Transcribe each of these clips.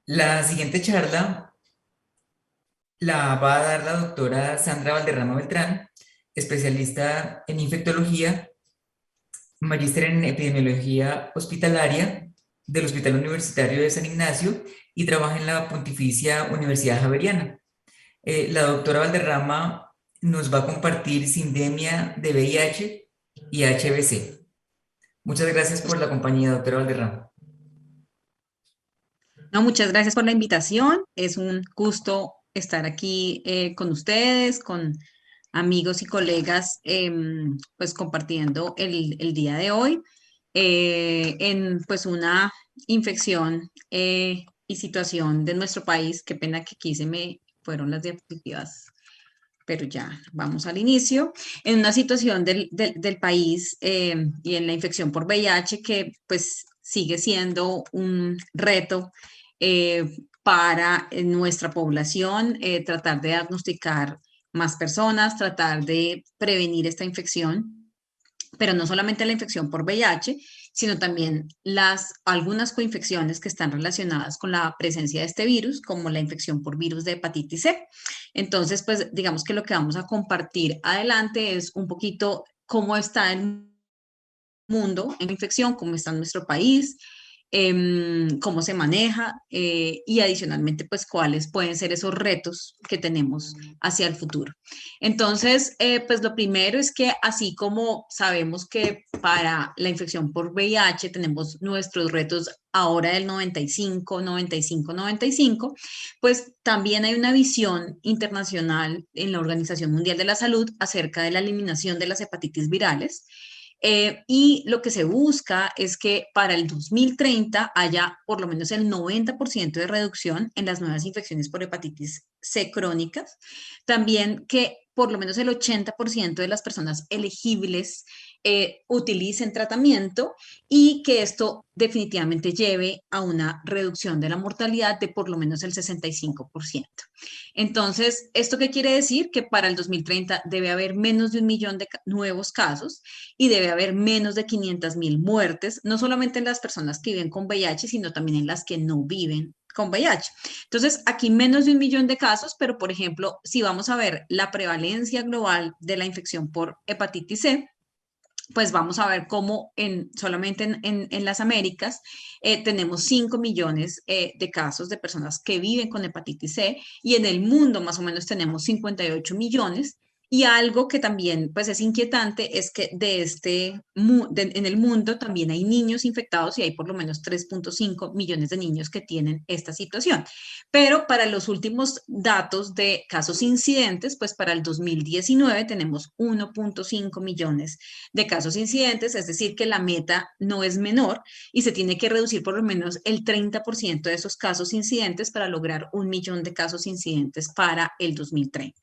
La siguiente charla la va a dar la doctora Sandra Valderrama Beltrán, especialista en infectología, magíster en epidemiología hospitalaria del Hospital Universitario de San Ignacio y trabaja en la Pontificia Universidad Javeriana. La doctora Valderrama nos va a compartir sindemia de VIH y HBC. Muchas gracias por la compañía, doctora Valderrama. No, muchas gracias por la invitación. Es un gusto estar aquí con ustedes, con amigos y colegas, pues compartiendo el día de hoy en pues una infección y situación de nuestro país. Qué pena que aquí se me fueron las diapositivas, pero ya vamos al inicio. En una situación del país y en la infección por VIH que pues sigue siendo un reto para nuestra población, tratar de diagnosticar más personas, tratar de prevenir esta infección, pero no solamente la infección por VIH, sino también algunas coinfecciones que están relacionadas con la presencia de este virus, como la infección por virus de hepatitis C. Entonces, pues digamos que lo que vamos a compartir adelante es un poquito cómo está el mundo en infección, cómo está nuestro país, cómo se maneja y adicionalmente, pues cuáles pueden ser esos retos que tenemos hacia el futuro. Entonces, pues lo primero es que así como sabemos que para la infección por VIH tenemos nuestros retos ahora del 95, 95, 95, pues también hay una visión internacional en la Organización Mundial de la Salud acerca de la eliminación de las hepatitis virales. Y lo que se busca es que para el 2030 haya por lo menos el 90% de reducción en las nuevas infecciones por hepatitis C crónicas. También que por lo menos el 80% de las personas elegibles utilicen tratamiento y que esto definitivamente lleve a una reducción de la mortalidad de por lo menos el 65%. Entonces, ¿esto qué quiere decir? Que para el 2030 debe haber menos de 1 millón de nuevos casos y debe haber menos de 500.000 muertes, no solamente en las personas que viven con VIH, sino también en las que no viven con VIH. Entonces, aquí menos de 1 millón de casos, pero por ejemplo, si vamos a ver la prevalencia global de la infección por hepatitis C, pues vamos a ver cómo solamente en las Américas tenemos 5 millones de casos de personas que viven con hepatitis C y en el mundo más o menos tenemos 58 millones. Y algo que también pues es inquietante es que en el mundo también hay niños infectados y hay por lo menos 3.5 millones de niños que tienen esta situación. Pero para los últimos datos de casos incidentes, pues para el 2019 tenemos 1.5 millones de casos incidentes, es decir, que la meta no es menor y se tiene que reducir por lo menos el 30% de esos casos incidentes para lograr 1 millón de casos incidentes para el 2030.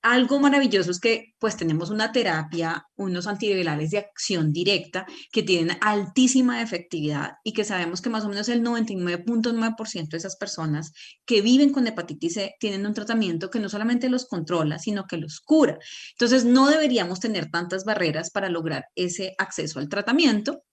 Algo maravilloso es que pues tenemos una terapia, unos antivirales de acción directa que tienen altísima efectividad y que sabemos que más o menos el 99.9% de esas personas que viven con hepatitis C tienen un tratamiento que no solamente los controla, sino que los cura. Entonces no deberíamos tener tantas barreras para lograr ese acceso al tratamiento.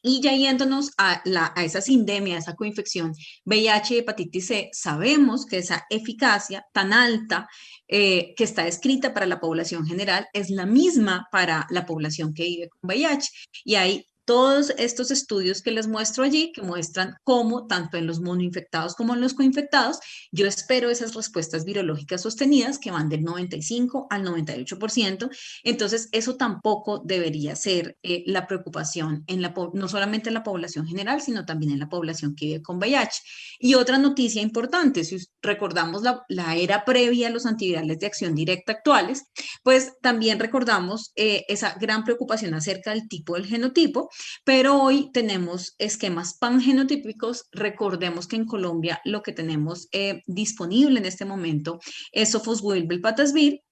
Y ya yéndonos a esa sindemia, a esa coinfección VIH y hepatitis C, sabemos que esa eficacia tan alta que está escrita para la población general es la misma para la población que vive con VIH. Y hay todos estos estudios que les muestro allí, que muestran cómo, tanto en los monoinfectados como en los coinfectados, yo espero esas respuestas virológicas sostenidas que van del 95 al 98%. Entonces, eso tampoco debería ser la preocupación no solamente en la población general, sino también en la población que vive con VIH. Y otra noticia importante, si recordamos la era previa a los antivirales de acción directa actuales, pues también recordamos esa gran preocupación acerca del tipo del genotipo, pero hoy tenemos esquemas pangenotípicos. Recordemos que en Colombia lo que tenemos disponible en este momento es sofosbuvir, patasvir,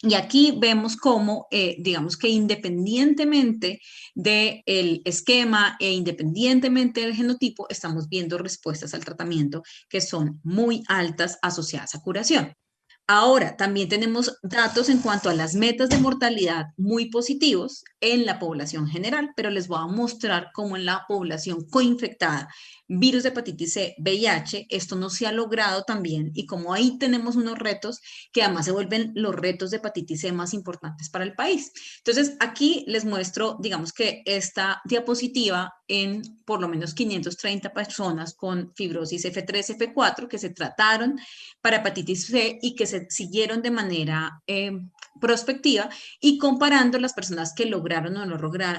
y aquí vemos cómo, digamos que independientemente del esquema e independientemente del genotipo, estamos viendo respuestas al tratamiento que son muy altas asociadas a curación. Ahora, también tenemos datos en cuanto a las metas de mortalidad muy positivos en la población general, pero les voy a mostrar cómo en la población coinfectada virus de hepatitis C, VIH, esto no se ha logrado también y como ahí tenemos unos retos que además se vuelven los retos de hepatitis C más importantes para el país. Entonces, aquí les muestro, digamos que esta diapositiva en por lo menos 530 personas con fibrosis F3, F4 que se trataron para hepatitis C y que se siguieron de manera prospectiva y comparando las personas que lograron o no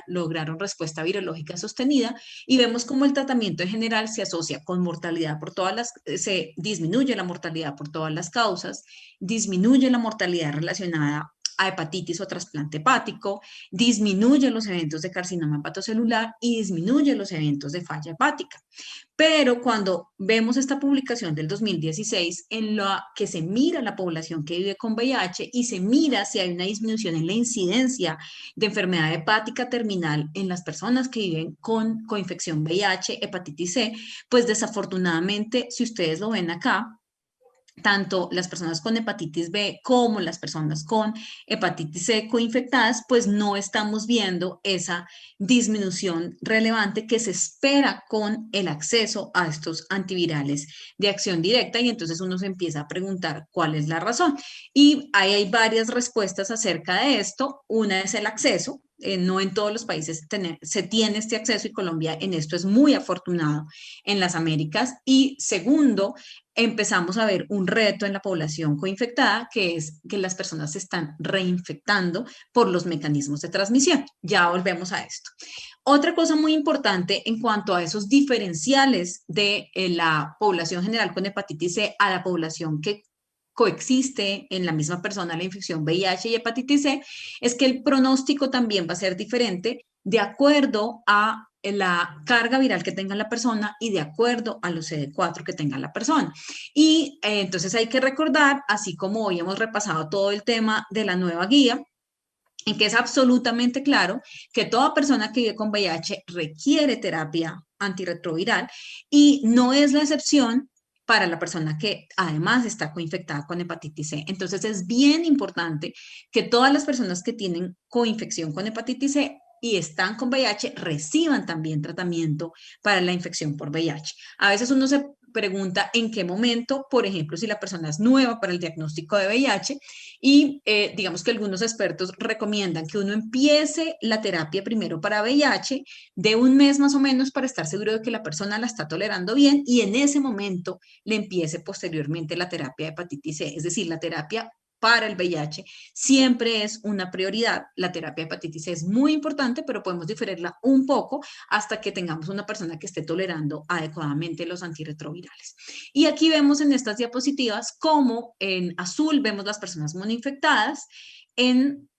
lograron respuesta virológica sostenida y vemos cómo el tratamiento en general se asocia con mortalidad por todas las, se disminuye la mortalidad por todas las causas, disminuye la mortalidad relacionada a hepatitis o trasplante hepático, disminuye los eventos de carcinoma hepatocelular y disminuye los eventos de falla hepática. Pero cuando vemos esta publicación del 2016 en la que se mira la población que vive con VIH y se mira si hay una disminución en la incidencia de enfermedad hepática terminal en las personas que viven con coinfección VIH, hepatitis C, pues desafortunadamente, si ustedes lo ven acá, tanto las personas con hepatitis B como las personas con hepatitis C coinfectadas, pues no estamos viendo esa disminución relevante que se espera con el acceso a estos antivirales de acción directa y entonces uno se empieza a preguntar cuál es la razón. Y ahí hay varias respuestas acerca de esto. Una es el acceso. No en todos los países se tiene este acceso y Colombia en esto es muy afortunado en las Américas. Y segundo, empezamos a ver un reto en la población coinfectada, que es que las personas se están reinfectando por los mecanismos de transmisión. Ya volvemos a esto. Otra cosa muy importante en cuanto a esos diferenciales de la población general con hepatitis C a la población que coexiste en la misma persona la infección VIH y hepatitis C, es que el pronóstico también va a ser diferente de acuerdo a la carga viral que tenga la persona y de acuerdo a los CD4 que tenga la persona. Y entonces hay que recordar, así como hoy hemos repasado todo el tema de la nueva guía, en que es absolutamente claro que toda persona que vive con VIH requiere terapia antirretroviral y no es la excepción para la persona que además está coinfectada con hepatitis C. Entonces es bien importante que todas las personas que tienen coinfección con hepatitis C y están con VIH reciban también tratamiento para la infección por VIH. A veces uno se pregunta en qué momento, por ejemplo, si la persona es nueva para el diagnóstico de VIH y digamos que algunos expertos recomiendan que uno empiece la terapia primero para VIH de un mes más o menos para estar seguro de que la persona la está tolerando bien y en ese momento le empiece posteriormente la terapia de hepatitis C, es decir, la terapia para el VIH siempre es una prioridad. La terapia de hepatitis C es muy importante, pero podemos diferirla un poco hasta que tengamos una persona que esté tolerando adecuadamente los antirretrovirales. Y aquí vemos en estas diapositivas cómo en azul vemos las personas monoinfectadas, en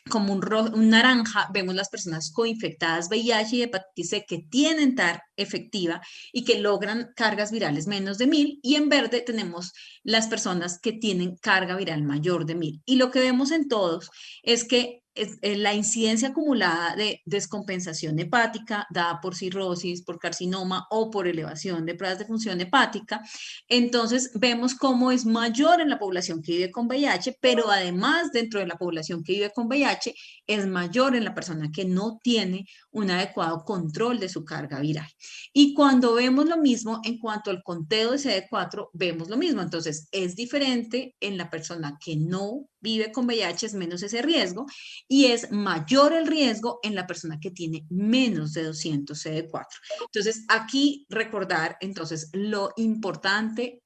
como un naranja, vemos las personas coinfectadas VIH y hepatitis C que tienen TAR efectiva y que logran cargas virales menos de 1000, y en verde tenemos las personas que tienen carga viral mayor de 1000. Y lo que vemos en todos es que la incidencia acumulada de descompensación hepática dada por cirrosis, por carcinoma o por elevación de pruebas de función hepática, entonces vemos cómo es mayor en la población que vive con VIH, pero además dentro de la población que vive con VIH es mayor en la persona que no tiene un adecuado control de su carga viral. Y cuando vemos lo mismo en cuanto al conteo de CD4, vemos lo mismo. Entonces es diferente en la persona que no vive con VIH, es menos ese riesgo, y es mayor el riesgo en la persona que tiene menos de 200 CD4. Entonces, aquí recordar entonces lo importante,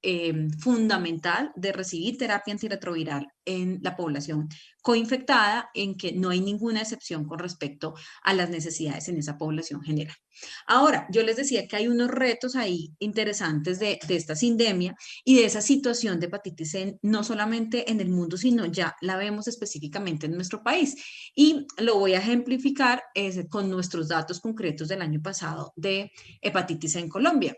fundamental de recibir terapia antirretroviral en la población coinfectada, en que no hay ninguna excepción con respecto a las necesidades en esa población general. Ahora, yo les decía que hay unos retos ahí interesantes de esta sindemia y de esa situación de hepatitis C, no solamente en el mundo, sino ya la vemos específicamente en nuestro país. Y lo voy a ejemplificar con nuestros datos concretos del año pasado de hepatitis C en Colombia.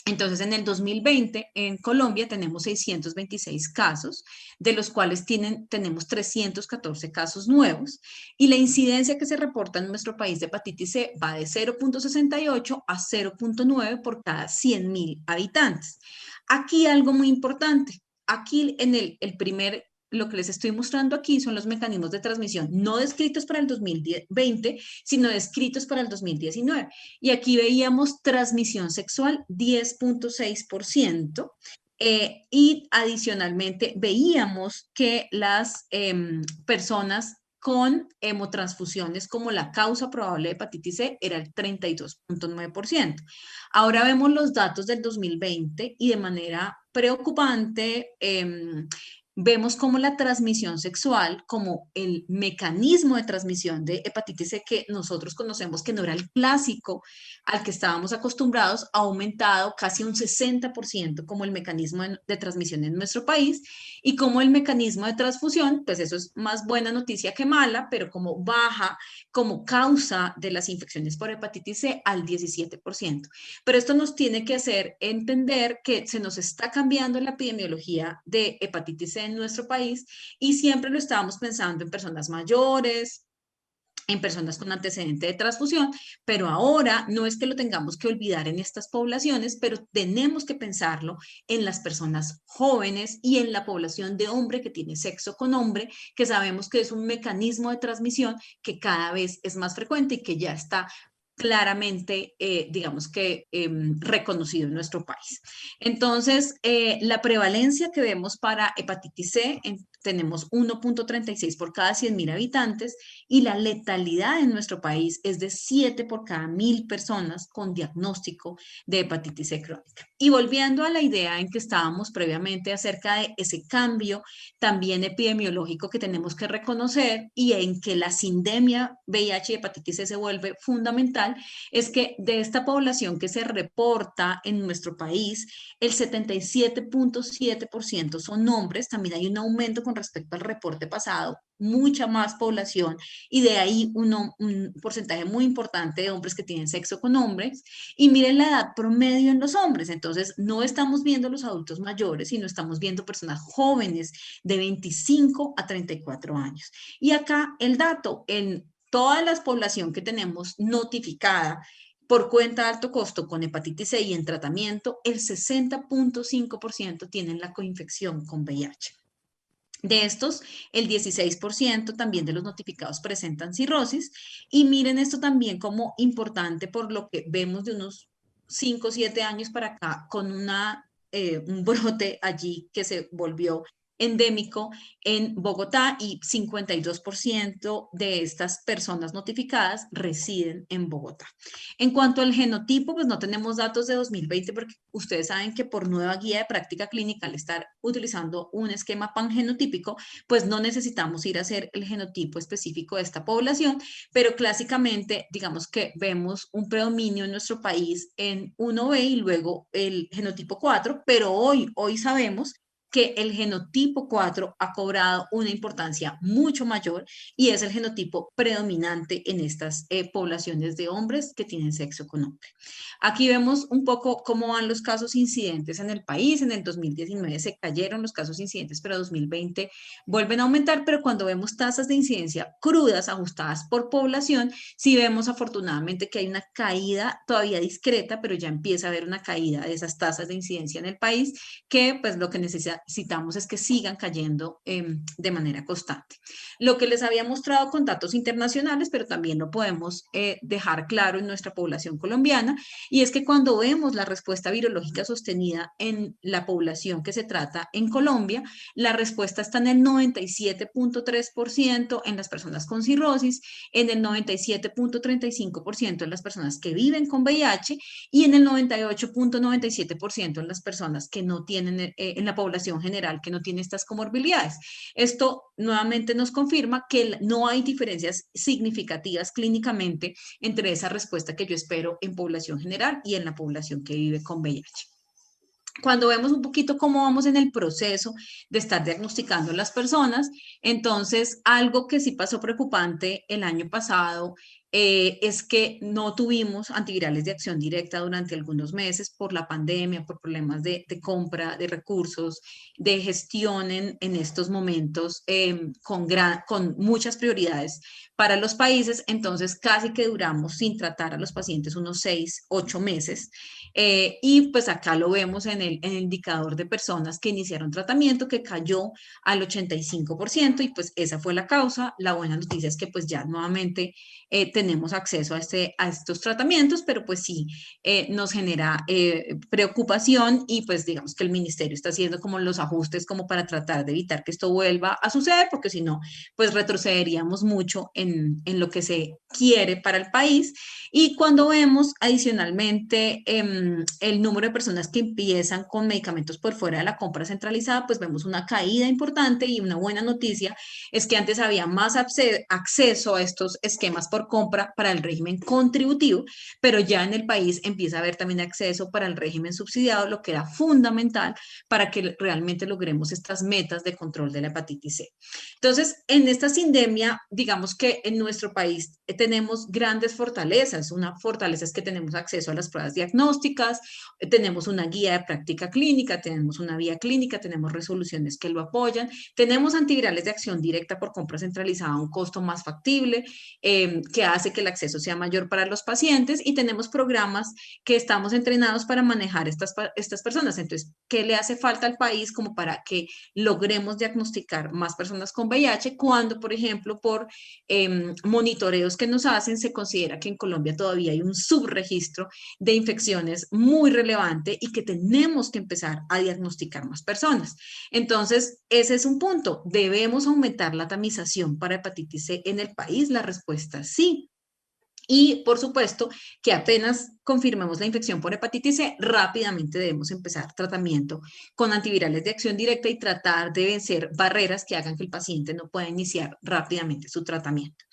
Entonces, en el 2020, en Colombia tenemos 626 casos, de los cuales tenemos 314 casos nuevos, y la incidencia que se reporta en nuestro país de hepatitis C va de 0.68 a 0.9 por cada 100.000 habitantes. Aquí algo muy importante, aquí en el primer lo que les estoy mostrando aquí son los mecanismos de transmisión, no descritos para el 2020, sino descritos para el 2019. Y aquí veíamos transmisión sexual 10.6%. Y adicionalmente veíamos que las personas con hemotransfusiones como la causa probable de hepatitis C era el 32.9%. Ahora vemos los datos del 2020 y de manera preocupante vemos como la transmisión sexual, como el mecanismo de transmisión de hepatitis C que nosotros conocemos que no era el clásico al que estábamos acostumbrados, ha aumentado casi un 60% como el mecanismo de transmisión en nuestro país y como el mecanismo de transfusión, pues eso es más buena noticia que mala, pero como baja como causa de las infecciones por hepatitis C al 17%. Pero esto nos tiene que hacer entender que se nos está cambiando la epidemiología de hepatitis C en nuestro país y siempre lo estábamos pensando en personas mayores, en personas con antecedente de transfusión, pero ahora no es que lo tengamos que olvidar en estas poblaciones, pero tenemos que pensarlo en las personas jóvenes y en la población de hombre que tiene sexo con hombre, que sabemos que es un mecanismo de transmisión que cada vez es más frecuente y que ya está claramente, digamos que, reconocido en nuestro país. Entonces, la prevalencia que vemos para hepatitis C, tenemos 1.36 por cada 100.000 habitantes y la letalidad en nuestro país es de 7 por cada 1.000 personas con diagnóstico de hepatitis C crónica. Y volviendo a la idea en que estábamos previamente acerca de ese cambio también epidemiológico que tenemos que reconocer y en que la sindemia VIH y hepatitis C se vuelve fundamental, es que de esta población que se reporta en nuestro país, el 77.7% son hombres, también hay un aumento con respecto al reporte pasado, mucha más población y de ahí un porcentaje muy importante de hombres que tienen sexo con hombres. Y miren la edad promedio en los hombres, entonces no estamos viendo los adultos mayores, sino estamos viendo personas jóvenes de 25 a 34 años. Y acá el dato, en toda la población que tenemos notificada por cuenta de alto costo con hepatitis C y en tratamiento, el 60.5% tienen la coinfección con VIH. De estos, el 16% también de los notificados presentan cirrosis. Y miren esto también como importante por lo que vemos de unos 5 o 7 años para acá con un brote allí que se volvió endémico en Bogotá y 52% de estas personas notificadas residen en Bogotá. En cuanto al genotipo, pues no tenemos datos de 2020 porque ustedes saben que por nueva guía de práctica clínica, al estar utilizando un esquema pangenotípico, pues no necesitamos ir a hacer el genotipo específico de esta población, pero clásicamente digamos que vemos un predominio en nuestro país en 1B y luego el genotipo 4, pero hoy sabemos que el genotipo 4 ha cobrado una importancia mucho mayor y es el genotipo predominante en estas poblaciones de hombres que tienen sexo con hombre. Aquí vemos un poco cómo van los casos incidentes en el país. En el 2019 se cayeron los casos incidentes, pero 2020 vuelven a aumentar, pero cuando vemos tasas de incidencia crudas ajustadas por población, sí vemos afortunadamente que hay una caída todavía discreta, pero ya empieza a haber una caída de esas tasas de incidencia en el país, que pues lo que necesitamos es que sigan cayendo de manera constante. Lo que les había mostrado con datos internacionales, pero también lo podemos dejar claro en nuestra población colombiana, y es que cuando vemos la respuesta virológica sostenida en la población que se trata en Colombia, la respuesta está en el 97.3% en las personas con cirrosis, en el 97.35% en las personas que viven con VIH y en el 98.97% en las personas que no tienen, en la población general, que no tiene estas comorbilidades. Esto nuevamente nos confirma que no hay diferencias significativas clínicamente entre esa respuesta que yo espero en población general y en la población que vive con VIH. Cuando vemos un poquito cómo vamos en el proceso de estar diagnosticando a las personas, entonces algo que sí pasó preocupante el año pasado es que no tuvimos antivirales de acción directa durante algunos meses por la pandemia, por problemas de compra de recursos, de gestión en estos momentos con muchas prioridades para los países. Entonces casi que duramos sin tratar a los pacientes unos 6, 8 meses. Y pues acá lo vemos en el indicador de personas que iniciaron tratamiento, que cayó al 85%, y pues esa fue la causa. La buena noticia es que pues ya nuevamente tenemos acceso a estos tratamientos, pero pues sí nos genera preocupación, y pues digamos que el ministerio está haciendo como los ajustes como para tratar de evitar que esto vuelva a suceder, porque si no, pues retrocederíamos mucho en lo que se quiere para el país. Y cuando vemos adicionalmente el número de personas que empiezan con medicamentos por fuera de la compra centralizada, pues vemos una caída importante. Y una buena noticia es que antes había más acceso a estos esquemas por compra para el régimen contributivo, pero ya en el país empieza a haber también acceso para el régimen subsidiado, lo que era fundamental para que realmente logremos estas metas de control de la hepatitis C. Entonces, en esta sindemia, digamos que en nuestro país tenemos grandes fortalezas. Una fortaleza es que tenemos acceso a las pruebas diagnósticas, tenemos una guía de práctica clínica, tenemos una vía clínica, tenemos resoluciones que lo apoyan, tenemos antivirales de acción directa por compra centralizada a un costo más factible, que hace que el acceso sea mayor para los pacientes, y tenemos programas que estamos entrenados para manejar estas personas. Entonces, ¿qué le hace falta al país como para que logremos diagnosticar más personas con VIH cuando, por ejemplo, por monitoreos que nos hacen, se considera que en Colombia todavía hay un subregistro de infecciones muy relevante y que tenemos que empezar a diagnosticar más personas? Entonces, ese es un punto. ¿Debemos aumentar la tamización para hepatitis C en el país? La respuesta es sí. Y por supuesto que apenas confirmemos la infección por hepatitis C, rápidamente debemos empezar tratamiento con antivirales de acción directa y tratar de vencer barreras que hagan que el paciente no pueda iniciar rápidamente su tratamiento.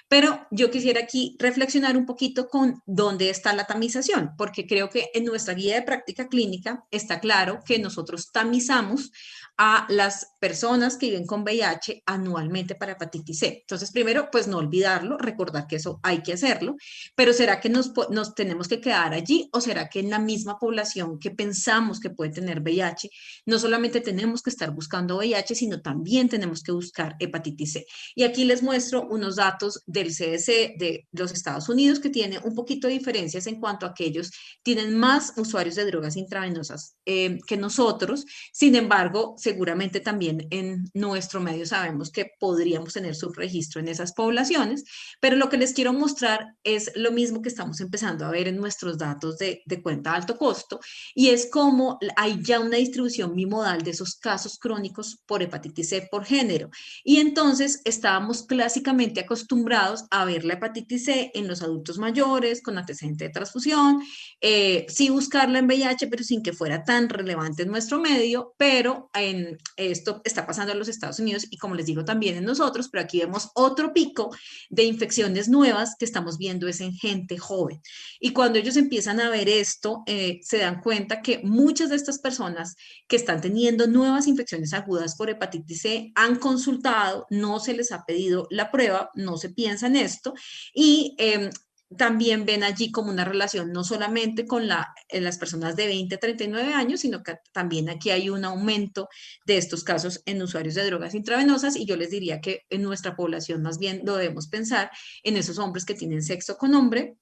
Pero yo quisiera aquí reflexionar un poquito con dónde está la tamización, porque creo que en nuestra guía de práctica clínica está claro que nosotros tamizamos a las personas que viven con VIH anualmente para hepatitis C. Entonces, primero, pues no olvidarlo, recordar que eso hay que hacerlo, pero ¿será que nos tenemos que quedar allí, o será que en la misma población que pensamos que puede tener VIH, no solamente tenemos que estar buscando VIH, sino también tenemos que buscar hepatitis C? Y aquí les muestro unos datos del CDC de los Estados Unidos, que tiene un poquito de diferencias en cuanto a que ellos tienen más usuarios de drogas intravenosas que nosotros. Sin embargo, seguramente también en nuestro medio sabemos que podríamos tener subregistro en esas poblaciones, pero lo que les quiero mostrar es lo mismo que estamos empezando a ver en nuestros datos de cuenta de alto costo, y es cómo hay ya una distribución bimodal de esos casos crónicos por hepatitis C por género. Y entonces estábamos clásicamente acostumbrados a ver la hepatitis C en los adultos mayores con antecedente de transfusión, sí buscarla en VIH, pero sin que fuera tan relevante en nuestro medio. Pero esto está pasando en los Estados Unidos y, como les digo, también en nosotros, pero aquí vemos otro pico de infecciones nuevas que estamos viendo es en gente joven. Y cuando ellos empiezan a ver esto, se dan cuenta que muchas de estas personas que están teniendo nuevas infecciones agudas por hepatitis C han consultado, no se les ha pedido la prueba, no se piensa en esto, y también ven allí como una relación no solamente con las personas de 20 a 39 años, sino que también aquí hay un aumento de estos casos en usuarios de drogas intravenosas. Y yo les diría que en nuestra población más bien lo debemos pensar en esos hombres que tienen sexo con hombre,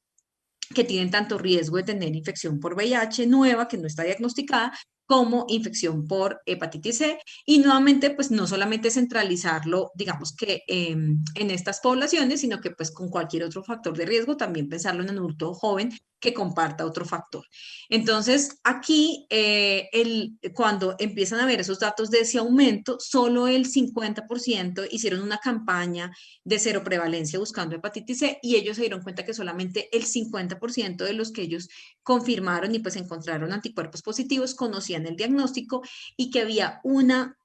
que tienen tanto riesgo de tener infección por VIH nueva que no está diagnosticada, como infección por hepatitis C. Y nuevamente, pues no solamente centralizarlo, digamos que en estas poblaciones, sino que pues con cualquier otro factor de riesgo, también pensarlo en un adulto joven que comparta otro factor. Entonces, aquí, cuando empiezan a ver esos datos de ese aumento, solo el 50% hicieron una campaña de cero prevalencia buscando hepatitis C, y ellos se dieron cuenta que solamente el 50% de los que ellos confirmaron y pues encontraron anticuerpos positivos conocían el diagnóstico, y que había una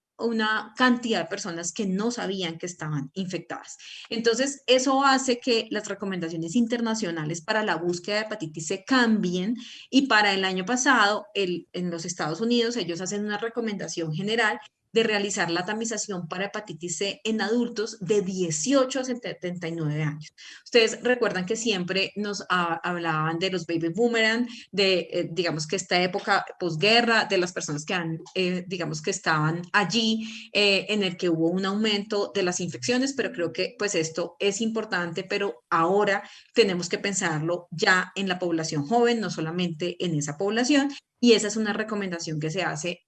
cantidad de personas que no sabían que estaban infectadas. Entonces, eso hace que las recomendaciones internacionales para la búsqueda de hepatitis C cambien, y para el año pasado, en los Estados Unidos, ellos hacen una recomendación general de realizar la tamización para hepatitis C en adultos de 18 a 79 años. Ustedes recuerdan que siempre nos hablaban de los baby boomerang, de, digamos que esta época posguerra, de las personas que han, digamos que estaban allí, en el que hubo un aumento de las infecciones, pero creo que pues esto es importante, pero ahora tenemos que pensarlo ya en la población joven, no solamente en esa población, y esa es una recomendación que se hace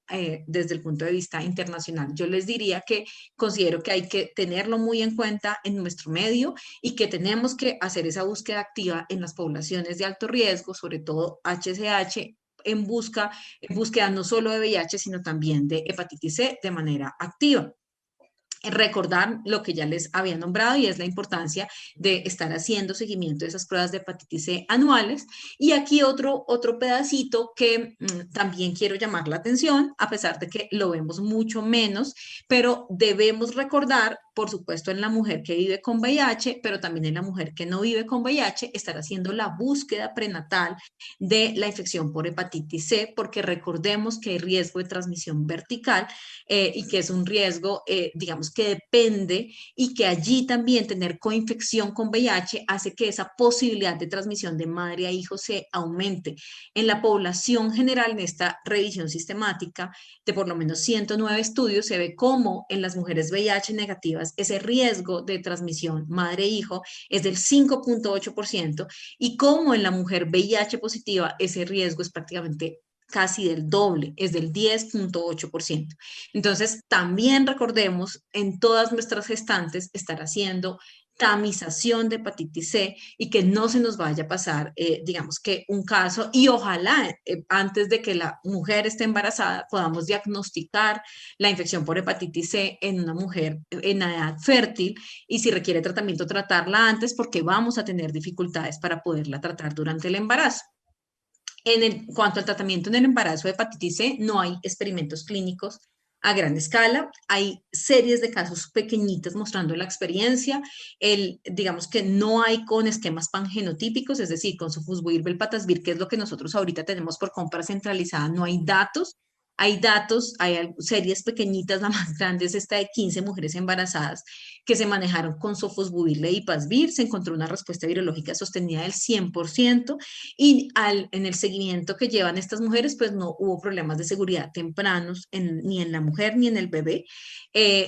desde el punto de vista internacional. Yo les diría que considero que hay que tenerlo muy en cuenta en nuestro medio y que tenemos que hacer esa búsqueda activa en las poblaciones de alto riesgo, sobre todo HCH, en búsqueda no solo de VIH, sino también de hepatitis C de manera activa. Recordar lo que ya les había nombrado y es la importancia de estar haciendo seguimiento de esas pruebas de hepatitis C anuales. Y aquí otro pedacito que también quiero llamar la atención, a pesar de que lo vemos mucho menos, pero debemos recordar, por supuesto, en la mujer que vive con VIH, pero también en la mujer que no vive con VIH, estar haciendo la búsqueda prenatal de la infección por hepatitis C, porque recordemos que hay riesgo de transmisión vertical y que es un riesgo, digamos, que depende y que allí también tener coinfección con VIH hace que esa posibilidad de transmisión de madre a hijo se aumente. En la población general, en esta revisión sistemática de por lo menos 109 estudios, se ve cómo en las mujeres VIH negativas ese riesgo de transmisión madre-hijo es del 5.8% y cómo en la mujer VIH positiva ese riesgo es prácticamente casi del doble, es del 10.8%. Entonces, también recordemos en todas nuestras gestantes estar haciendo tamización de hepatitis C y que no se nos vaya a pasar, digamos que un caso, y ojalá antes de que la mujer esté embarazada podamos diagnosticar la infección por hepatitis C en una mujer en edad fértil y si requiere tratamiento, tratarla antes porque vamos a tener dificultades para poderla tratar durante el embarazo. Cuanto al tratamiento en el embarazo de hepatitis C, no hay experimentos clínicos a gran escala, hay series de casos pequeñitos mostrando la experiencia, digamos que no hay con esquemas pangenotípicos, es decir, con sofosbuvir, velpatasvir, que es lo que nosotros ahorita tenemos por compra centralizada, no hay datos. Hay datos, hay series pequeñitas, la más grande es esta de 15 mujeres embarazadas que se manejaron con sofosbuvir y pasvir, se encontró una respuesta virológica sostenida del 100%, y en el seguimiento que llevan estas mujeres, pues no hubo problemas de seguridad tempranos ni en la mujer ni en el bebé.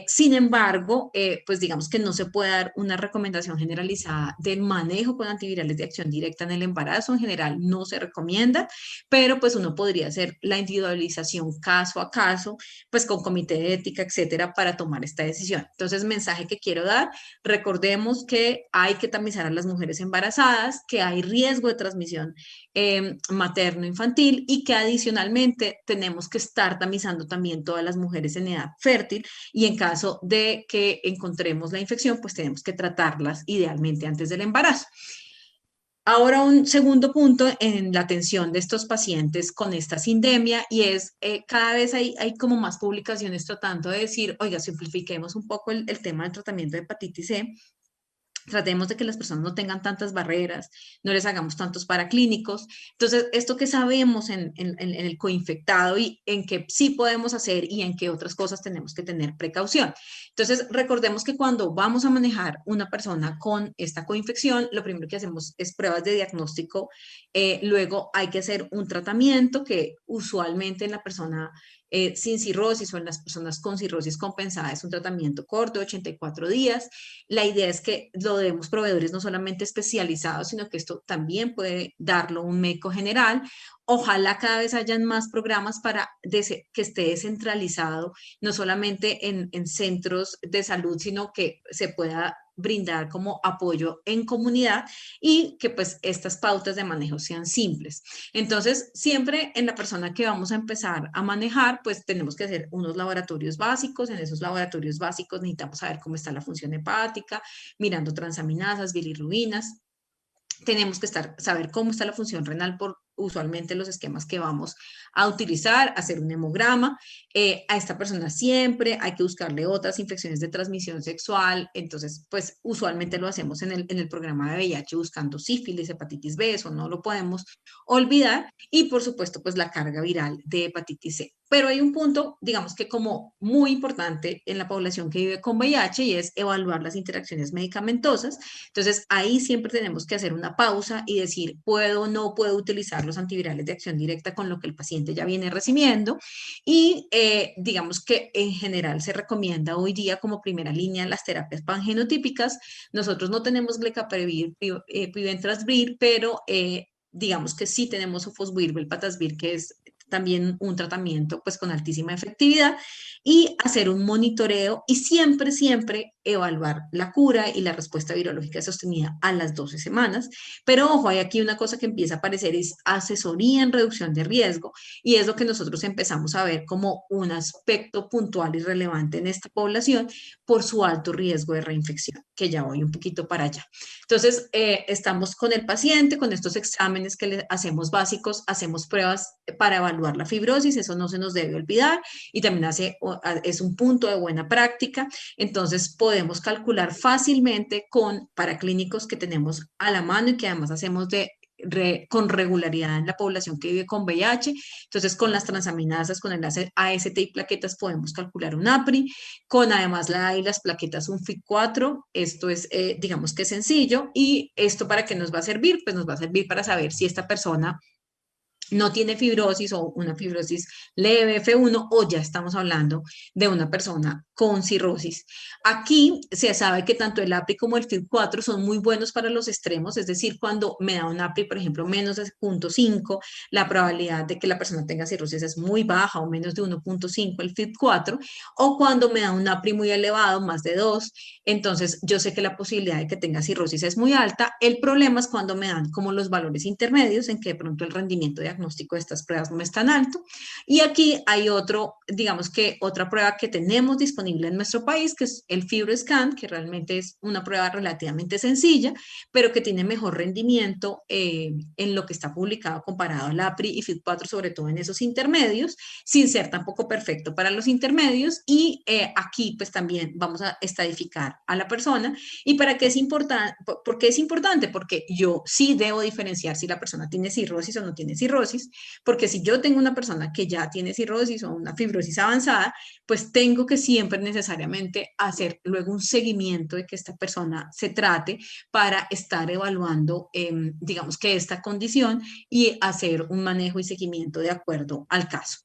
Sin embargo, pues digamos que no se puede dar una recomendación generalizada del manejo con antivirales de acción directa en el embarazo. En general no se recomienda, pero pues uno podría hacer la individualización caso a caso, pues con comité de ética, etcétera, para tomar esta decisión. Entonces, mensaje que quiero dar, recordemos que hay que tamizar a las mujeres embarazadas, que hay riesgo de transmisión materno-infantil y que adicionalmente tenemos que estar tamizando también todas las mujeres en edad fértil y en caso de que encontremos la infección, pues tenemos que tratarlas idealmente antes del embarazo. Ahora un segundo punto en la atención de estos pacientes con esta sindemia y es cada vez hay como más publicaciones tratando de decir, oiga, simplifiquemos un poco el tema del tratamiento de hepatitis C. Tratemos de que las personas no tengan tantas barreras, no les hagamos tantos paraclínicos. Entonces, esto que sabemos en el coinfectado y en qué sí podemos hacer y en qué otras cosas tenemos que tener precaución. Entonces, recordemos que cuando vamos a manejar una persona con esta coinfección, lo primero que hacemos es pruebas de diagnóstico. Luego hay que hacer un tratamiento que usualmente en la persona sin cirrosis o en las personas con cirrosis compensada es un tratamiento corto, 84 días. La idea es que lo demos proveedores no solamente especializados, sino que esto también puede darlo un médico general. Ojalá cada vez hayan más programas para que esté descentralizado, no solamente en centros de salud, sino que se pueda brindar como apoyo en comunidad y que pues estas pautas de manejo sean simples. Entonces, siempre en la persona que vamos a empezar a manejar, pues tenemos que hacer unos laboratorios básicos. En esos laboratorios básicos necesitamos saber cómo está la función hepática, mirando transaminasas, bilirrubinas. Tenemos que saber cómo está la función renal por usualmente los esquemas que vamos a utilizar, hacer un hemograma. A esta persona siempre hay que buscarle otras infecciones de transmisión sexual, entonces pues usualmente lo hacemos en el programa de VIH buscando sífilis, hepatitis B, eso no lo podemos olvidar, y por supuesto pues la carga viral de hepatitis C. Pero hay un punto, digamos que como muy importante en la población que vive con VIH y es evaluar las interacciones medicamentosas. Entonces, ahí siempre tenemos que hacer una pausa y decir, ¿puedo o no puedo utilizar los antivirales de acción directa con lo que el paciente ya viene recibiendo? Y digamos que en general se recomienda hoy día como primera línea las terapias pangenotípicas. Nosotros no tenemos glecaprevir, pibentrasvir, pero digamos que sí tenemos sofosbuvir, velpatasvir, que es también un tratamiento pues con altísima efectividad y hacer un monitoreo y siempre, siempre evaluar la cura y la respuesta virológica sostenida a las 12 semanas. Pero ojo, hay aquí una cosa que empieza a aparecer, es asesoría en reducción de riesgo y es lo que nosotros empezamos a ver como un aspecto puntual y relevante en esta población por su alto riesgo de reinfección, que ya voy un poquito para allá. Entonces, estamos con el paciente, con estos exámenes que le hacemos básicos, hacemos pruebas para evaluar la fibrosis, eso no se nos debe olvidar y también es un punto de buena práctica. Entonces, podemos calcular fácilmente con paraclínicos que tenemos a la mano y que además hacemos con regularidad en la población que vive con VIH. Entonces, con las transaminasas, con el AST y plaquetas podemos calcular un APRI, con además la A y las plaquetas un FIT4. Esto es, digamos que sencillo. ¿Y esto para qué nos va a servir? Pues nos va a servir para saber si esta persona no tiene fibrosis o una fibrosis leve F1 o ya estamos hablando de una persona con cirrosis. Aquí se sabe que tanto el APRI como el FIB4 son muy buenos para los extremos, es decir, cuando me da un APRI, por ejemplo, menos de 0.5, la probabilidad de que la persona tenga cirrosis es muy baja o menos de 1.5 el FIB4, o cuando me da un APRI muy elevado, más de 2, entonces yo sé que la posibilidad de que tenga cirrosis es muy alta. El problema es cuando me dan como los valores intermedios en que de pronto el rendimiento diagnóstico de estas pruebas no es tan alto. Y aquí hay otro, digamos que otra prueba que tenemos disponible en nuestro país, que es el FibroScan, que realmente es una prueba relativamente sencilla, pero que tiene mejor rendimiento en lo que está publicado comparado al APRI y FIB4, sobre todo en esos intermedios, sin ser tampoco perfecto para los intermedios. Y aquí pues también vamos a estadificar a la persona. ¿Y para qué es importante? ¿Por qué es importante? Porque yo sí debo diferenciar si la persona tiene cirrosis o no tiene cirrosis, porque si yo tengo una persona que ya tiene cirrosis o una fibrosis avanzada, pues tengo que siempre necesariamente hacer luego un seguimiento de que esta persona se trate para estar evaluando, digamos que esta condición y hacer un manejo y seguimiento de acuerdo al caso.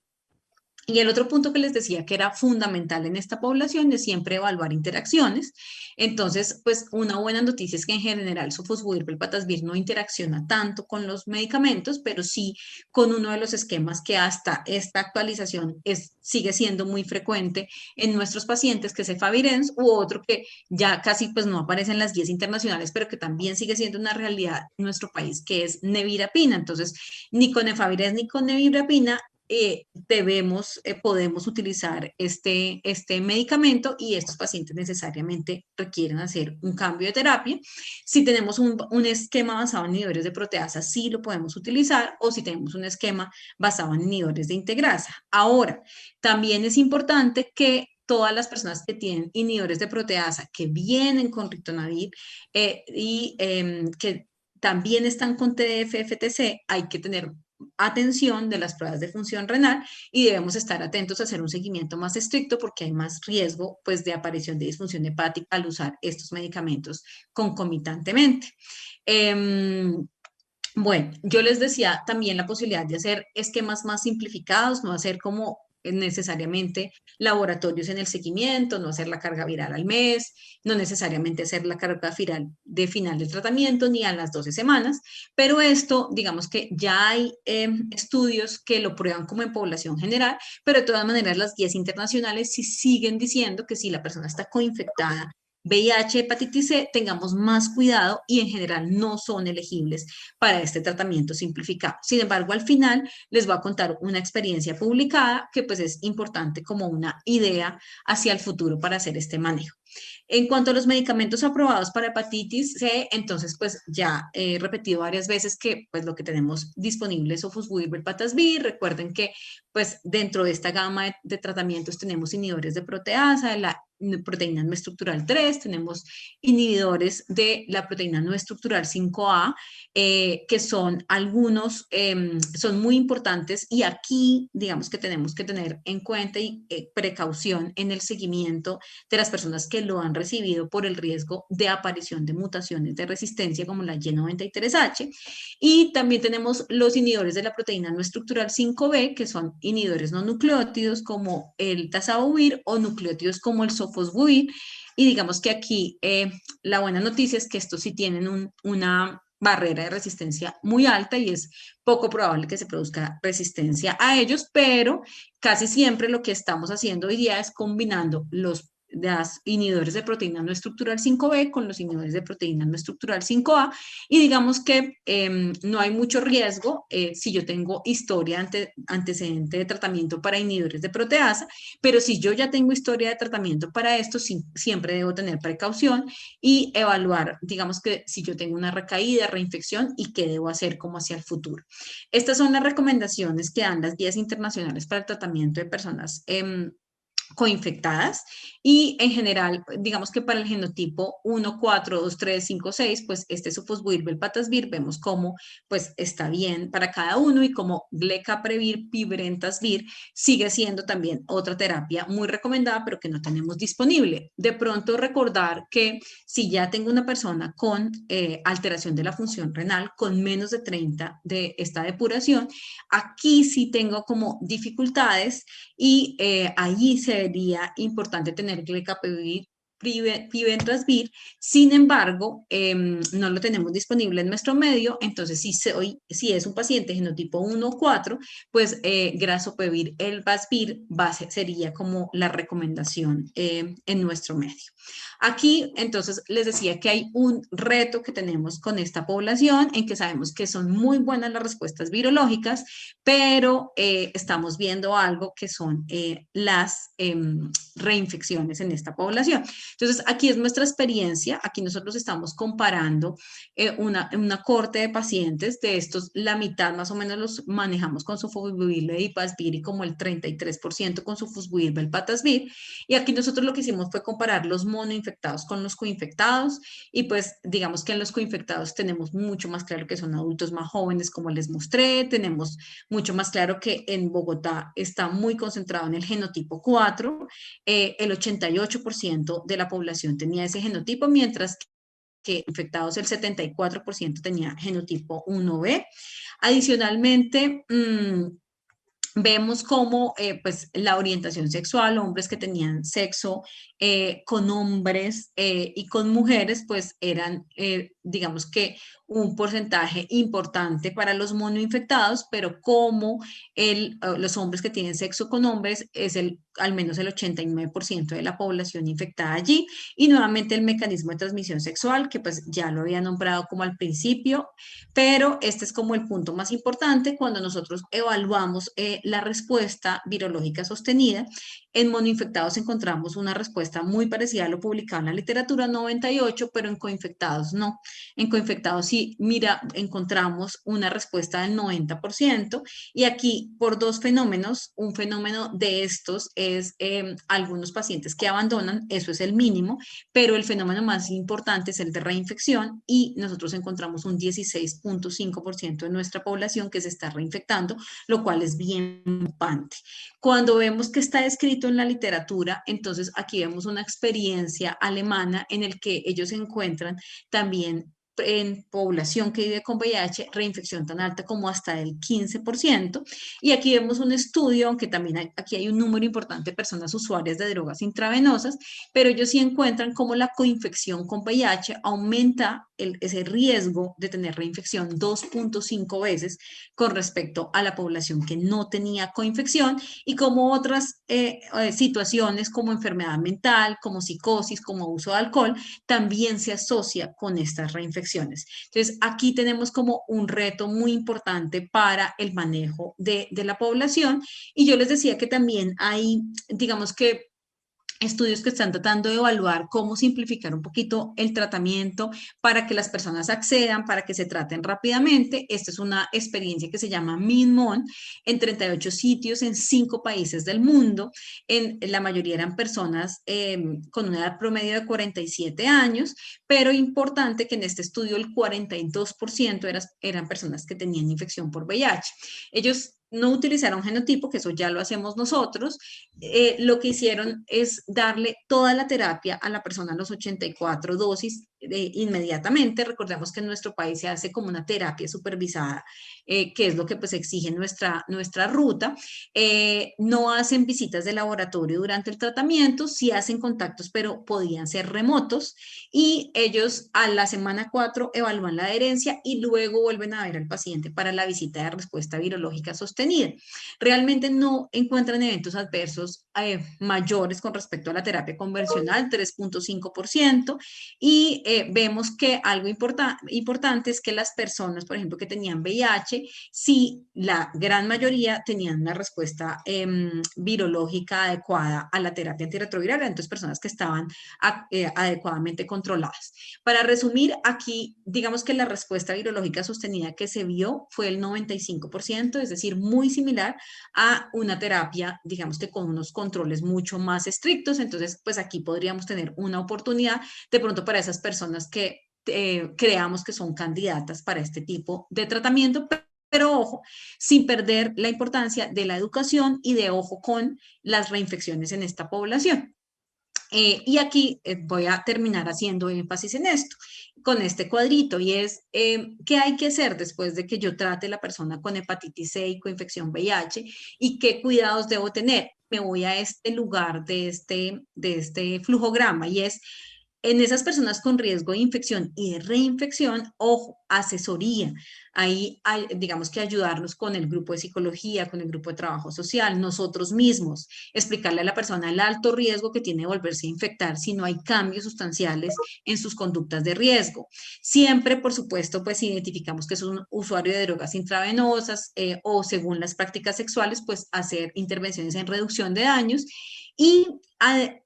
Y el otro punto que les decía que era fundamental en esta población es siempre evaluar interacciones. Entonces, pues una buena noticia es que en general sofosbuvir, velpatasvir no interacciona tanto con los medicamentos, pero sí con uno de los esquemas que hasta esta actualización sigue siendo muy frecuente en nuestros pacientes, que es efavirenz, u otro que ya casi pues no aparece en las guías internacionales, pero que también sigue siendo una realidad en nuestro país, que es nevirapina. Entonces, ni con efavirenz ni con nevirapina podemos utilizar este medicamento y estos pacientes necesariamente requieren hacer un cambio de terapia. Si tenemos un esquema basado en inhibidores de proteasa, sí lo podemos utilizar, o si tenemos un esquema basado en inhibidores de integrasa. Ahora, también es importante que todas las personas que tienen inhibidores de proteasa que vienen con ritonavir que también están con TDF-FTC, hay que tener atención de las pruebas de función renal y debemos estar atentos a hacer un seguimiento más estricto porque hay más riesgo pues de aparición de disfunción hepática al usar estos medicamentos concomitantemente. Bueno, yo les decía también la posibilidad de hacer esquemas más simplificados, no hacer como necesariamente laboratorios en el seguimiento, no hacer la carga viral al mes, no necesariamente hacer la carga viral de final del tratamiento ni a las 12 semanas, pero esto, digamos que ya hay estudios que lo prueban como en población general, pero de todas maneras las guías internacionales sí siguen diciendo que si la persona está coinfectada VIH, hepatitis C, tengamos más cuidado y en general no son elegibles para este tratamiento simplificado. Sin embargo, al final les voy a contar una experiencia publicada que pues es importante como una idea hacia el futuro para hacer este manejo. En cuanto a los medicamentos aprobados para hepatitis C, entonces pues ya he repetido varias veces que pues lo que tenemos disponible es sofosbuvir, velpatasvir. Recuerden que pues dentro de esta gama de tratamientos tenemos inhibidores de proteasa, proteína no estructural 3, tenemos inhibidores de la proteína no estructural 5A, que son algunos, son muy importantes y aquí digamos que tenemos que tener en cuenta y precaución en el seguimiento de las personas que lo han recibido por el riesgo de aparición de mutaciones de resistencia como la Y93H. Y también tenemos los inhibidores de la proteína no estructural 5B, que son inhibidores no nucleótidos como el tazobactam o nucleótidos como el sofosbuvir. Y digamos que aquí la buena noticia es que estos sí tienen una barrera de resistencia muy alta y es poco probable que se produzca resistencia a ellos, pero casi siempre lo que estamos haciendo hoy día es combinando los inhibidores de proteína no estructural 5B con los inhibidores de proteína no estructural 5A y digamos que no hay mucho riesgo si yo tengo historia antecedente de tratamiento para inhibidores de proteasa, pero si yo ya tengo historia de tratamiento para esto, siempre debo tener precaución y evaluar, digamos que si yo tengo una recaída, reinfección y qué debo hacer como hacia el futuro. Estas son las recomendaciones que dan las guías internacionales para el tratamiento de personas coinfectadas y en general, digamos que para el genotipo 1, 4, 2, 3, 5, 6, pues este sofosbuvir, velpatasvir, vemos cómo pues está bien para cada uno y como glecaprevir, pibrentasvir sigue siendo también otra terapia muy recomendada, pero que no tenemos disponible. De pronto recordar que si ya tengo una persona con alteración de la función renal, con menos de 30 de esta depuración, aquí sí tengo como dificultades y allí sería importante tener glecaprevir, pibrentasvir. Sin embargo, no lo tenemos disponible en nuestro medio, entonces si es un paciente genotipo 1 o 4, pues grasopevir, elbasvir sería como la recomendación en nuestro medio. Aquí, entonces, les decía que hay un reto que tenemos con esta población en que sabemos que son muy buenas las respuestas virológicas, pero estamos viendo algo que son las reinfecciones en esta población. Entonces, aquí es nuestra experiencia, aquí nosotros estamos comparando una corte de pacientes, de estos la mitad más o menos los manejamos con sofosbuvir, edipasvir y como el 33% con sofosbuvir, velpatasvir, y aquí nosotros lo que hicimos fue comparar los monoinfectados con los coinfectados y pues digamos que en los coinfectados tenemos mucho más claro que son adultos más jóvenes como les mostré, tenemos mucho más claro que en Bogotá está muy concentrado en el genotipo 4, el 88% de la población tenía ese genotipo, mientras que infectados el 74% tenía genotipo 1B. Adicionalmente, vemos cómo pues, la orientación sexual, hombres que tenían sexo con hombres y con mujeres, pues eran, digamos que, un porcentaje importante para los monoinfectados, pero como los hombres que tienen sexo con hombres es al menos el 89% de la población infectada allí. Y nuevamente el mecanismo de transmisión sexual, que pues ya lo había nombrado como al principio, pero este es como el punto más importante cuando nosotros evaluamos la respuesta virológica sostenida. En monoinfectados encontramos una respuesta muy parecida a lo publicado en la literatura, 98, pero en coinfectados no. En coinfectados sí, mira, encontramos una respuesta del 90% y aquí por dos fenómenos, un fenómeno de estos es algunos pacientes que abandonan, eso es el mínimo, pero el fenómeno más importante es el de reinfección y nosotros encontramos un 16.5% de nuestra población que se está reinfectando, lo cual es bien preocupante. Cuando vemos que está escrito en la literatura, entonces aquí vemos una experiencia alemana en el que ellos encuentran también en población que vive con VIH, reinfección tan alta como hasta el 15%. Y aquí vemos un estudio, aunque también aquí hay un número importante de personas usuarias de drogas intravenosas, pero ellos sí encuentran cómo la coinfección con VIH aumenta ese riesgo de tener reinfección 2.5 veces con respecto a la población que no tenía coinfección y como otras situaciones como enfermedad mental, como psicosis, como uso de alcohol, también se asocia con estas reinfecciones. Entonces, aquí tenemos como un reto muy importante para el manejo de la población y yo les decía que también hay, digamos que estudios que están tratando de evaluar cómo simplificar un poquito el tratamiento para que las personas accedan, para que se traten rápidamente. Esta es una experiencia que se llama MinMon en 38 sitios en 5 países del mundo. La mayoría eran personas con una edad promedio de 47 años, pero importante que en este estudio el 42% eran personas que tenían infección por VIH. Ellos no utilizaron genotipo, que eso ya lo hacemos nosotros. Lo que hicieron es darle toda la terapia a la persona a los 84 dosis inmediatamente. Recordemos que en nuestro país se hace como una terapia supervisada, que es lo que pues exige nuestra ruta. No hacen visitas de laboratorio durante el tratamiento, sí hacen contactos, pero podían ser remotos, y ellos a la semana 4 evalúan la adherencia y luego vuelven a ver al paciente para la visita de respuesta virológica sostenida. Realmente no encuentran eventos adversos mayores con respecto a la terapia convencional, 3.5%, y vemos que algo importante es que las personas, por ejemplo, que tenían VIH, sí, la gran mayoría tenían una respuesta virológica adecuada a la terapia antirretroviral, entonces personas que estaban adecuadamente controladas. Para resumir, aquí digamos que la respuesta virológica sostenida que se vio fue el 95%, es decir, muy similar a una terapia, digamos que con unos controles mucho más estrictos. Entonces, pues aquí podríamos tener una oportunidad de pronto para esas personas que creamos que son candidatas para este tipo de tratamiento, pero ojo, sin perder la importancia de la educación y de ojo con las reinfecciones en esta población. Y aquí voy a terminar haciendo énfasis en esto, con este cuadrito, y es qué hay que hacer después de que yo trate a la persona con hepatitis C y coinfección VIH y qué cuidados debo tener. Me voy a este lugar de este flujograma, y es en esas personas con riesgo de infección y de reinfección, ojo, asesoría. Ahí hay, digamos que ayudarnos con el grupo de psicología, con el grupo de trabajo social, nosotros mismos, explicarle a la persona el alto riesgo que tiene de volverse a infectar si no hay cambios sustanciales en sus conductas de riesgo. Siempre, por supuesto, pues identificamos que es un usuario de drogas intravenosas o según las prácticas sexuales, pues hacer intervenciones en reducción de daños, y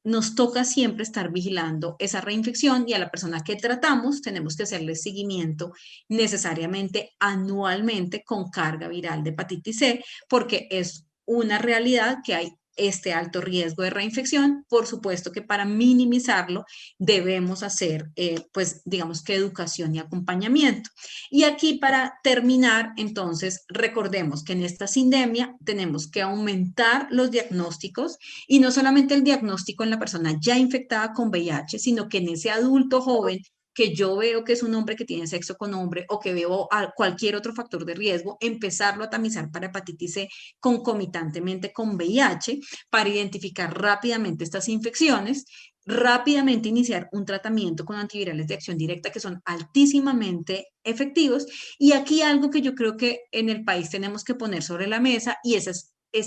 nos toca siempre estar vigilando esa reinfección, y a la persona que tratamos tenemos que hacerle seguimiento necesariamente anualmente con carga viral de hepatitis C, porque es una realidad que hay este alto riesgo de reinfección. Por supuesto que para minimizarlo debemos hacer, pues digamos que educación y acompañamiento. Y aquí para terminar, entonces, recordemos que en esta sindemia tenemos que aumentar los diagnósticos, y no solamente el diagnóstico en la persona ya infectada con VIH, sino que en ese adulto joven que yo veo que es un hombre que tiene sexo con hombre, o que veo a cualquier otro factor de riesgo, empezarlo a tamizar para hepatitis C concomitantemente con VIH, para identificar rápidamente estas infecciones, rápidamente iniciar un tratamiento con antivirales de acción directa que son altísimamente efectivos. Y aquí algo que yo creo que en el país tenemos que poner sobre la mesa, y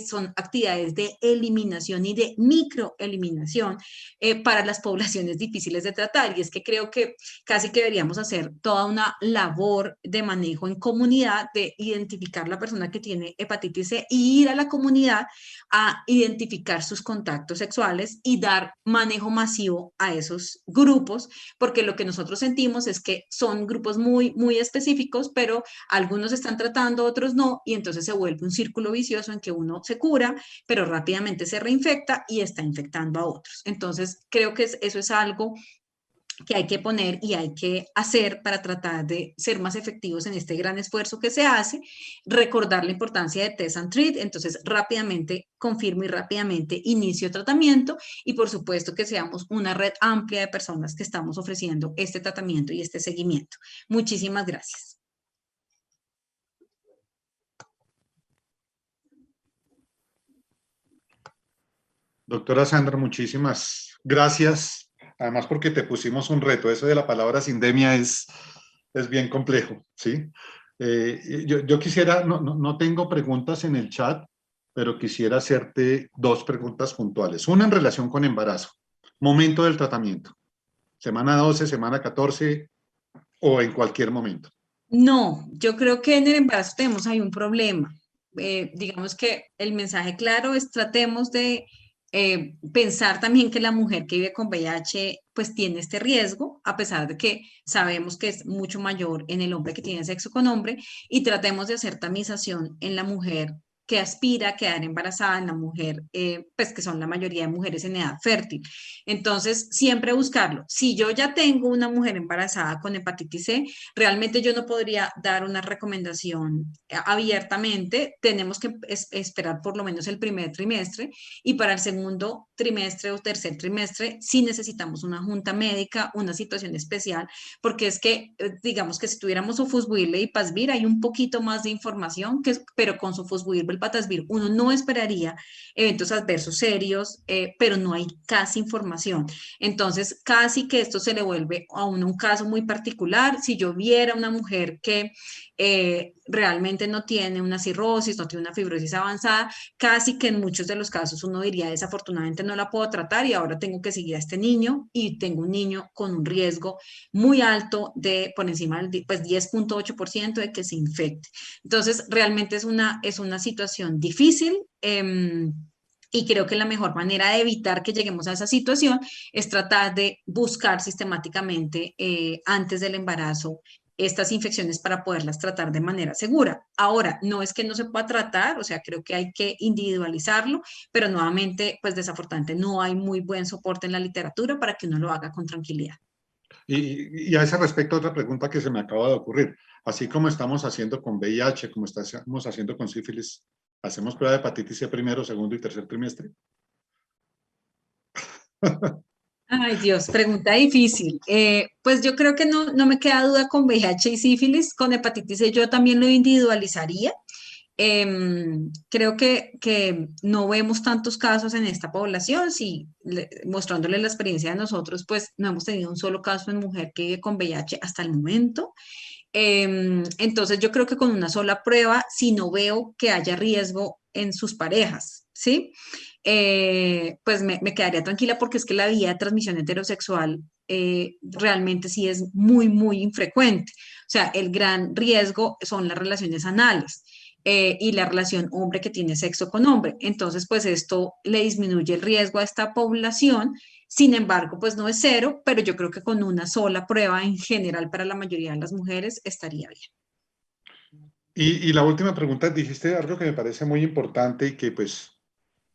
son actividades de eliminación y de microeliminación para las poblaciones difíciles de tratar. Y es que creo que casi que deberíamos hacer toda una labor de manejo en comunidad, de identificar la persona que tiene hepatitis C y ir a la comunidad a identificar sus contactos sexuales y dar manejo masivo a esos grupos, porque lo que nosotros sentimos es que son grupos muy, muy específicos, pero algunos están tratando, otros no, y entonces se vuelve un círculo vicioso en que uno se cura, pero rápidamente se reinfecta y está infectando a otros. Entonces, creo que eso es algo que hay que poner y hay que hacer para tratar de ser más efectivos en este gran esfuerzo que se hace. Recordar la importancia de test and treat, entonces rápidamente confirmo y rápidamente inicio tratamiento, y por supuesto que seamos una red amplia de personas que estamos ofreciendo este tratamiento y este seguimiento. Muchísimas gracias. Doctora Sandra, muchísimas gracias. Además, porque te pusimos un reto. Eso de la palabra sindemia es bien complejo, ¿sí? Yo quisiera, no tengo preguntas en el chat, pero quisiera hacerte dos preguntas puntuales. Una en relación con embarazo. Momento del tratamiento. Semana 12, semana 14 o en cualquier momento. No, yo creo que en el embarazo tenemos ahí un problema. Digamos que el mensaje claro es: tratemos de pensar también que la mujer que vive con VIH pues tiene este riesgo, a pesar de que sabemos que es mucho mayor en el hombre que tiene sexo con hombre, y tratemos de hacer tamización en la mujer que aspira a quedar embarazada, en la mujer, pues que son la mayoría de mujeres en edad fértil. Entonces, siempre buscarlo. Si yo ya tengo una mujer embarazada con hepatitis C, realmente yo no podría dar una recomendación abiertamente. Tenemos que esperar por lo menos el primer trimestre, y para el segundo trimestre o tercer trimestre sí necesitamos una junta médica, una situación especial, porque es que, digamos que si tuviéramos Sofosbuvir y Pasvir, hay un poquito más de información, pero con Sofosbuvir y Patazvir uno no esperaría eventos adversos serios, pero no hay casi información. Entonces, casi que esto se le vuelve a uno un caso muy particular. Si yo viera una mujer que realmente no tiene una cirrosis, no tiene una fibrosis avanzada, casi que en muchos de los casos uno diría, desafortunadamente no la puedo tratar y ahora tengo que seguir a este niño, y tengo un niño con un riesgo muy alto de por encima del pues 10.8% de que se infecte. Entonces, realmente es una situación difícil. Y creo que la mejor manera de evitar que lleguemos a esa situación es tratar de buscar sistemáticamente antes del embarazo estas infecciones para poderlas tratar de manera segura. Ahora, no es que no se pueda tratar, o sea, creo que hay que individualizarlo, pero nuevamente, pues desafortunadamente no hay muy buen soporte en la literatura para que uno lo haga con tranquilidad. Y a ese respecto, otra pregunta que se me acaba de ocurrir. Así como estamos haciendo con VIH, como estamos haciendo con sífilis, ¿hacemos prueba de hepatitis C primero, segundo y tercer trimestre? Ay, Dios, pregunta difícil. Pues yo creo que no, no me queda duda con VIH y sífilis. Con hepatitis C yo también lo individualizaría. Creo que no vemos tantos casos en esta población. Si mostrándole la experiencia de nosotros, pues no hemos tenido un solo caso en mujer que vive con VIH hasta el momento. Entonces yo creo que con una sola prueba, si no veo que haya riesgo en sus parejas, ¿sí? Pues me quedaría tranquila, porque es que la vía de transmisión heterosexual realmente sí es muy, muy infrecuente. O sea, el gran riesgo son las relaciones anales. Y la relación hombre que tiene sexo con hombre. Entonces, pues esto le disminuye el riesgo a esta población. Sin embargo, pues no es cero, pero yo creo que con una sola prueba en general para la mayoría de las mujeres estaría bien. Y la última pregunta, dijiste algo que me parece muy importante y que pues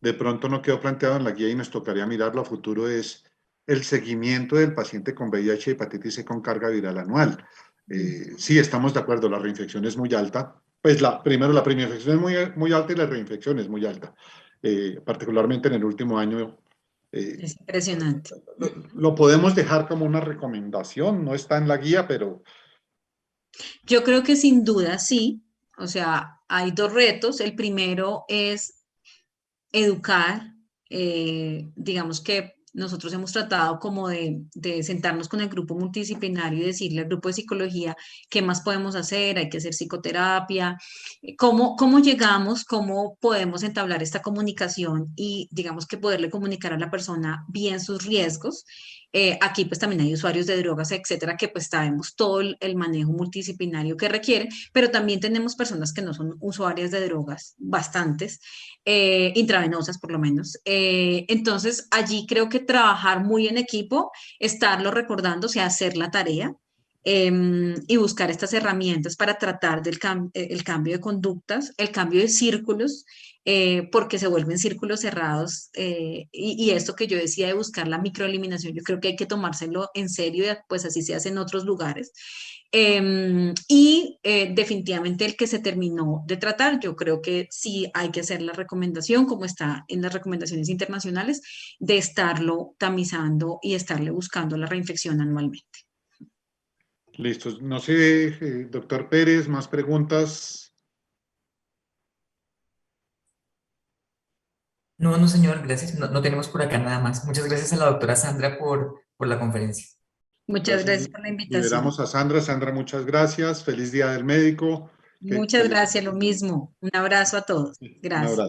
de pronto no quedó planteado en la guía y nos tocaría mirarlo a futuro, es el seguimiento del paciente con VIH y hepatitis C con carga viral anual. Sí, estamos de acuerdo, la reinfección es muy alta. Pues primero la preinfección es muy alta y la reinfección es muy alta. Particularmente en el último año. Es impresionante. Lo podemos dejar como una recomendación, no está en la guía, pero Yo creo que sin duda sí. O sea, hay dos retos. El primero es educar. Digamos que nosotros hemos tratado como de sentarnos con el grupo multidisciplinario y decirle al grupo de psicología qué más podemos hacer. Hay que hacer psicoterapia, cómo llegamos, cómo podemos entablar esta comunicación y digamos que poderle comunicar a la persona bien sus riesgos. Aquí pues también hay usuarios de drogas, etcétera, que pues sabemos todo el manejo multidisciplinario que requiere, pero también tenemos personas que no son usuarias de drogas, bastantes, intravenosas por lo menos. Entonces, allí creo que trabajar muy en equipo, estarlo recordando, o sea, hacer la tarea. Y buscar estas herramientas para tratar el cambio de conductas, el cambio de círculos, porque se vuelven círculos cerrados. Y esto que yo decía de buscar la microeliminación, yo creo que hay que tomárselo en serio, pues así se hace en otros lugares. Definitivamente el que se terminó de tratar, yo creo que sí hay que hacer la recomendación, como está en las recomendaciones internacionales, de estarlo tamizando y estarle buscando la reinfección anualmente. listo. No sé, doctor Pérez, más preguntas. No, no, señor, gracias. No, no tenemos por acá nada más. Muchas gracias a la doctora Sandra por la conferencia. Muchas Entonces, gracias por la invitación. liberamos a Sandra. Sandra, muchas gracias. Feliz Día del Médico. Muchas Feliz. gracias, lo mismo. Un abrazo a todos. Un abrazo. Gracias.